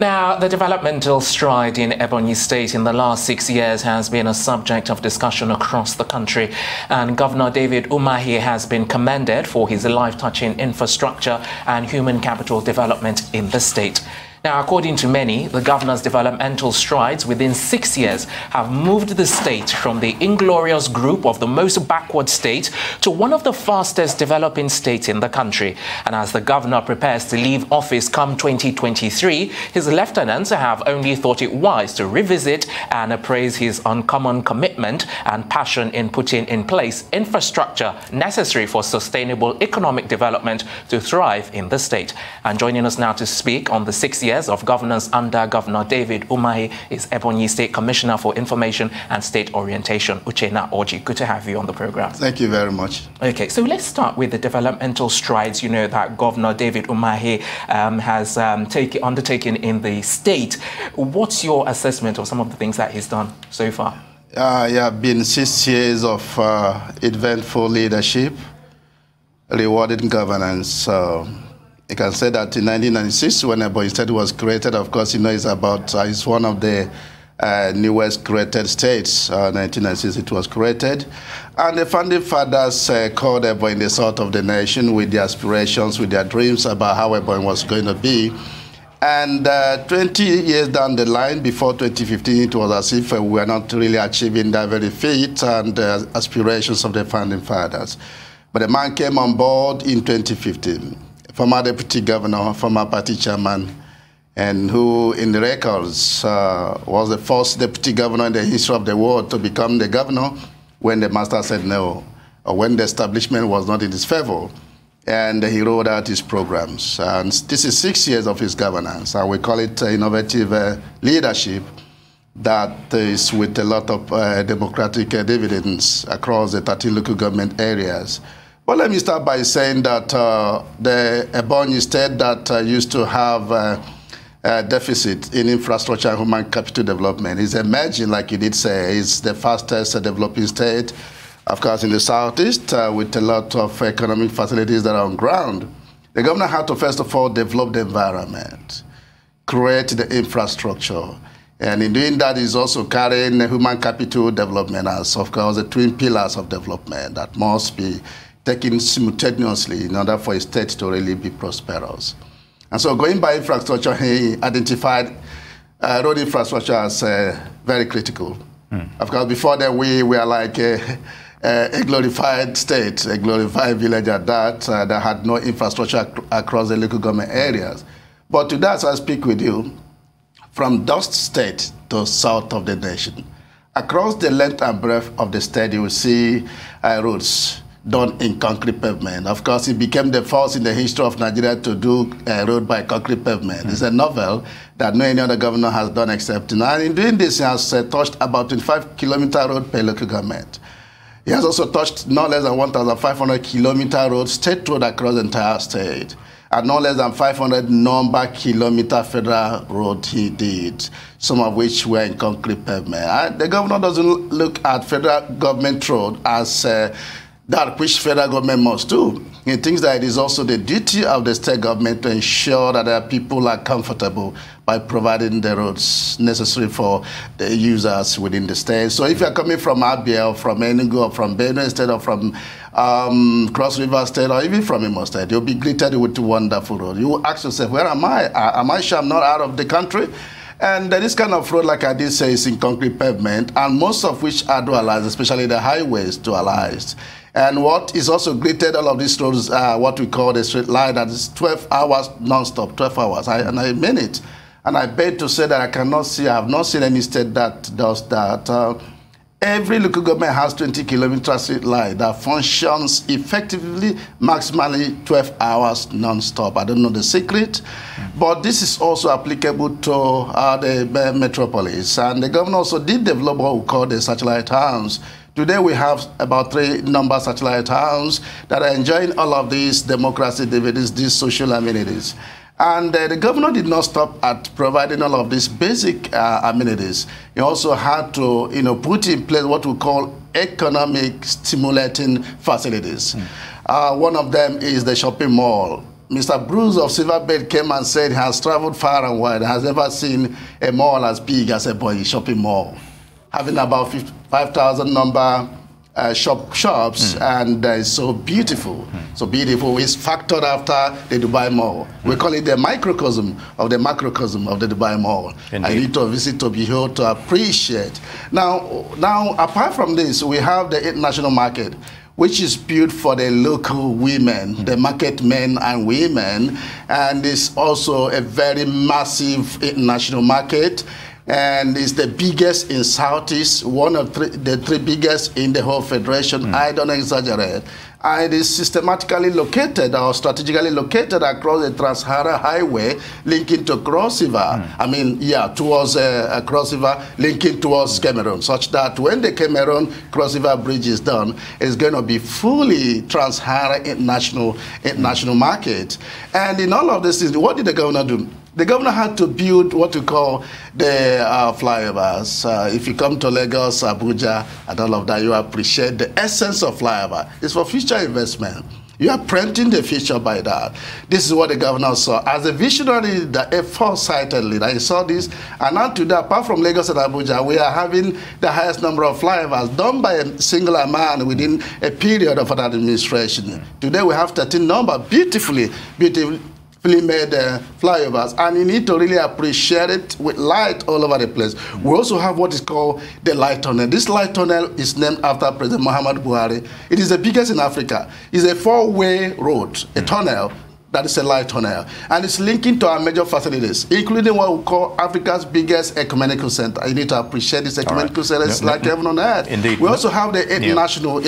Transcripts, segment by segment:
Now, the developmental stride in Ebonyi State in the last 6 years has been a subject of discussion across the country, and Governor David Umahi has been commended for his life-touching infrastructure and human capital development in the state. Now, according to many, the governor's developmental strides within 6 years have moved the state from the inglorious group of the most backward states to one of the fastest developing states in the country. And as the governor prepares to leave office come 2023, his lieutenants have only thought it wise to revisit and appraise his uncommon commitment and passion in putting in place infrastructure necessary for sustainable economic development to thrive in the state. And joining us now to speak on the 6 years of governance under Governor David Umahi is Ebonyi State Commissioner for Information and State Orientation, Uchenna Orji. Good to have you on the program. Thank you very much. Okay, so let's start with the developmental strides, that Governor David Umahi has undertaken in the state. What's your assessment of some of the things that he's done so far? Yeah, been 6 years of eventful leadership, rewarding governance. You can say that in 1996, when Ebonyi State was created, of course, it's one of the newest created states. 1996 it was created. And the founding fathers called Ebonyi the salt of the nation with their aspirations, with their dreams about how Ebonyi was going to be. And 20 years down the line, before 2015, it was as if we were not really achieving that very feat and aspirations of the founding fathers. But the man came on board in 2015. Former deputy governor, former party chairman, and who in the records was the first deputy governor in the history of the world to become the governor when the master said no, or when the establishment was not in his favor. And he rolled out his programs. And this is 6 years of his governance, and we call it innovative leadership that is with a lot of democratic dividends across the 13 local government areas. Well, let me start by saying that the Ebonyi State that used to have a deficit in infrastructure and human capital development is emerging, like you did say. It's the fastest developing state, of course, in the southeast, with a lot of economic facilities that are on ground. The governor had to, first of all, develop the environment, create the infrastructure. And in doing that, he's also carrying human capital development as, of course, the twin pillars of development that must be taken simultaneously in order for a state to really be prosperous. And so going by infrastructure, he identified road infrastructure as very critical. Of course, before then, we were like a glorified state, a glorified village at that, that had no infrastructure across the local government areas. But today, as I speak with you, from Dust State to south of the nation, across the length and breadth of the state, you will see roads done in concrete pavement. Of course, it became the first in the history of Nigeria to do a road by concrete pavement. It's a novel that no any other governor has done except now. And in doing this, he has touched about 25-kilometer road per local government. He has also touched no less than 1,500-kilometer road, state road across the entire state, and no less than 500 number-kilometer federal road he did, some of which were in concrete pavement. The governor doesn't look at federal government road as that which federal government must do. He thinks that it is also the duty of the state government to ensure that their people are comfortable by providing the roads necessary for the users within the state. So if you're coming from Abia, or from Enugu, or from Benue State, or from Cross River State, or even from Imo State, you'll be greeted with a wonderful road. You will ask yourself, where am I? Am I sure I'm not out of the country? And this kind of road, like I did say, is in concrete pavement, and most of which are dualized, especially the highways dualized. And what is also greeted all of these roads are what we call the straight line, that is 12 hours non-stop, 12 hours. And I mean it. And I beg to say that I have not seen any state that does that. Every local government has 20-kilometer straight line that functions effectively, maximally 12 hours non-stop. I don't know the secret, but this is also applicable to the metropolis. And the governor also did develop what we call the satellite towns. Today we have about 3 satellite towns that are enjoying all of these democracy dividends, these social amenities. And the governor did not stop at providing all of these basic amenities. He also had to, put in place what we call economic stimulating facilities. One of them is the shopping mall. Mr. Bruce of Silverbed came and said he has traveled far and wide, has never seen a mall as big as Ebonyi shopping mall, having about 5,000 number shops, and it's so beautiful. So beautiful. It's factored after the Dubai Mall. We call it the microcosm of the macrocosm of the Dubai Mall. Indeed. I need to visit to behold, to appreciate. Now, apart from this, we have the international market, which is built for the local women, the market men and women, and it's also a very massive international market. And it's the biggest in Southeast, one of the three biggest in the whole federation. I don't exaggerate. And it is systematically located or strategically located across the Trans-Sahara Highway linking to Cross River. I mean, yeah, towards Cross River linking towards Cameroon, such that when the Cameroon Cross River Bridge is done, it's going to be fully Trans-Sahara international market. And in all of this, what did the governor do? The governor had to build what we call the flyovers. If you come to Lagos, Abuja, and all of that, you appreciate the essence of flyover. It's for future investment. You are printing the future by that. This is what the governor saw. As a visionary, a foresighted leader, he saw this. And now today, apart from Lagos and Abuja, we are having the highest number of flyovers done by a singular man within a period of an administration. Today, we have 13 number, beautifully made flyovers, and you need to really appreciate it with light all over the place. We also have what is called the light tunnel. This light tunnel is named after President Muhammad Buhari. It is the biggest in Africa. It's a four-way road, a tunnel that is a light tunnel, and it's linking to our major facilities, including what we call Africa's biggest ecumenical center. You need to appreciate this ecumenical center. It's like heaven on earth. Indeed. We also have the international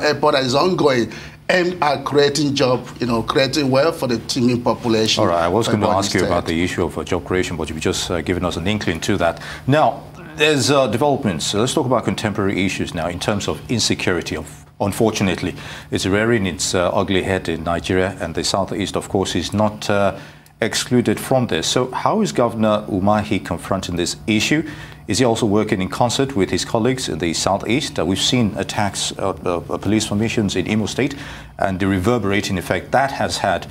airport that is ongoing, aimed at creating job, creating wealth for the teeming population. All right, I was going to ask you about the issue of job creation, but you've just given us an inkling to that. Now, there's developments. Let's talk about contemporary issues now in terms of insecurity. Unfortunately, it's rearing its ugly head in Nigeria, and the Southeast, of course, is not excluded from this. So how is Governor Umahi confronting this issue? Is he also working in concert with his colleagues in the Southeast? We've seen attacks of police formations in Imo State and the reverberating effect that has had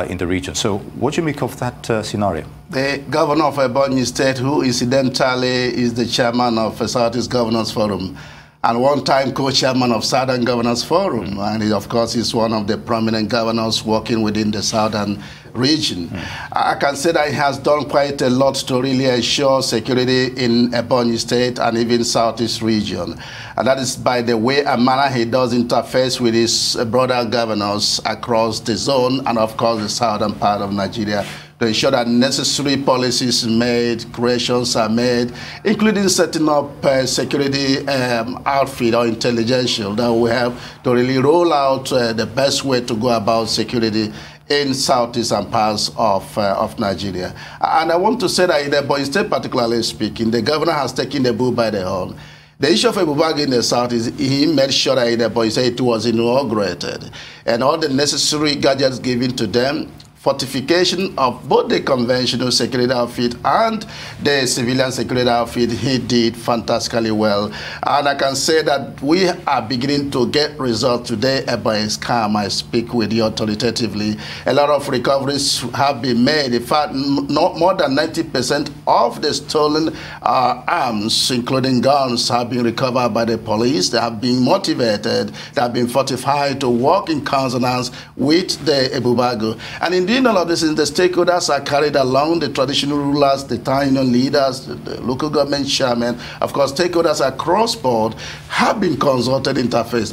in the region. So what do you make of that scenario? The governor of Ebonyi State, who incidentally is the chairman of the Southeast Governors Forum, and one-time co-chairman of Southern Governors Forum, and he, of course, is one of the prominent governors working within the Southern region. I can say that he has done quite a lot to really ensure security in Ebonyi State and even Southeast region. And that is by the way and manner he does interface with his brother governors across the zone and, of course, the southern part of Nigeria, to ensure that necessary policies made, creations are made, including setting up security outfit or intelligential that we have to really roll out the best way to go about security in Southeast and parts of Nigeria. And I want to say that in Ebonyi State, particularly speaking, the governor has taken the bull by the horn. The issue of Ebubag in the south is he made sure that in Ebonyi State it was inaugurated, and all the necessary gadgets given to them, fortification of both the conventional security outfit and the civilian security outfit, he did fantastically well. And I can say that we are beginning to get results today. Ebonyi is calm. I speak with you authoritatively. A lot of recoveries have been made. In fact, not more than 90% of the stolen arms, including guns, have been recovered by the police. They have been motivated. They have been fortified to work in consonance with the Ebubago. And in all of this, the stakeholders are carried along, the traditional rulers, the town union leaders, the local government chairmen, of course, stakeholders across board have been consulted, interface.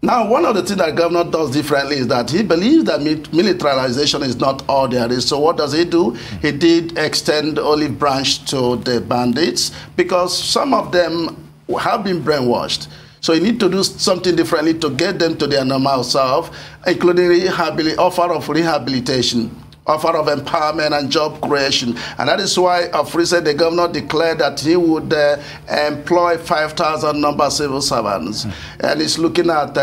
Now, one of the things that the governor does differently is that he believes that militarization is not all there is. So what does he do? He did extend olive branch to the bandits because some of them have been brainwashed. So you need to do something differently to get them to their normal self, including offer of rehabilitation, offer of empowerment and job creation. And that is why of recent the governor declared that he would employ 5,000 number civil servants. And he's looking at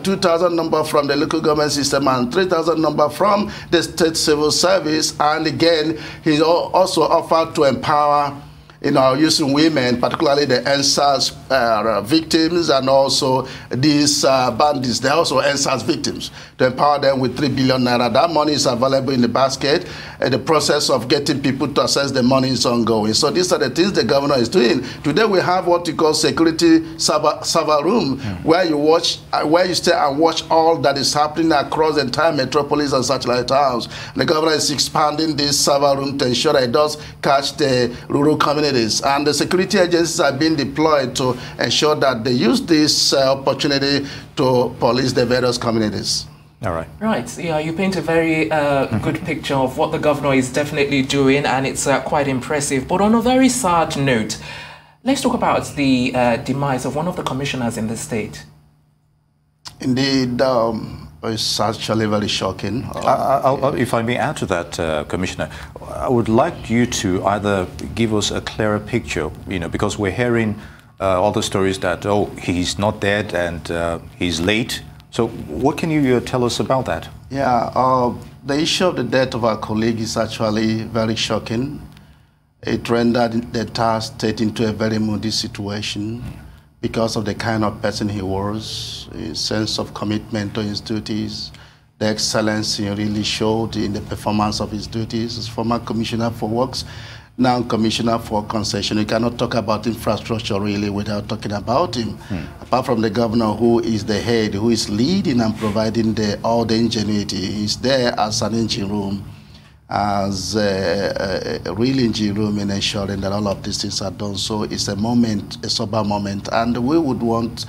2,000 number from the local government system and 3,000 number from the state civil service. And again, he also offered to empower using women, particularly the NSAS victims and also these bandits. They're also NSAS victims, to empower them with 3 billion naira. That money is available in the basket. The process of getting people to access the money is ongoing. So these are the things the governor is doing. Today we have what we call security server room, where you stay and watch all that is happening across the entire metropolis and satellite towns. The governor is expanding this server room to ensure that it does catch the rural communities. And the security agencies are being deployed to ensure that they use this opportunity to police the various communities. All right. Right. Yeah, you paint a very good picture of what the governor is definitely doing, and it's quite impressive. But on a very sad note, let's talk about the demise of one of the commissioners in the state. Indeed, it's actually very shocking. If I may add to that, Commissioner, I would like you to either give us a clearer picture, because we're hearing all the stories that, oh, he's not dead and he's late. So what can you tell us about that? Yeah, the issue of the death of our colleague is actually very shocking. It rendered the entire state into a very moody situation because of the kind of person he was, his sense of commitment to his duties, the excellence he really showed in the performance of his duties as former Commissioner for Works, now Commissioner for Concession. You cannot talk about infrastructure really without talking about him. Apart from the governor, who is the head, who is leading and providing all the ingenuity, he's there as an engine room, as a real engine room in ensuring that all of these things are done. So it's a moment, a sober moment, and we would want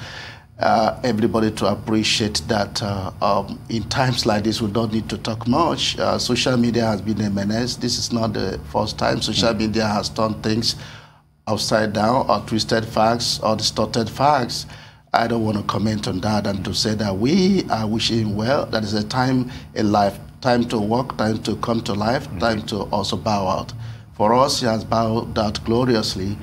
everybody to appreciate that in times like this, we don't need to talk much. Social media has been a menace. This is not the first time social media has turned things upside down, or twisted facts, or distorted facts. I don't want to comment on that, and to say that we are wishing him well. That is a time in life, time to walk, time to come to life, time to also bow out. For us, he has bowed out gloriously.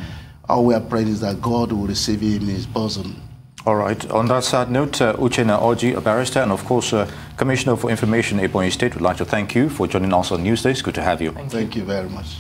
All we are praying is that God will receive him in his bosom. All right. On that sad note, Uchenna Orji, a barrister, and of course, Commissioner for Information, Ebonyi State, would like to thank you for joining us on Newsdays. Good to have you. Thank you very much.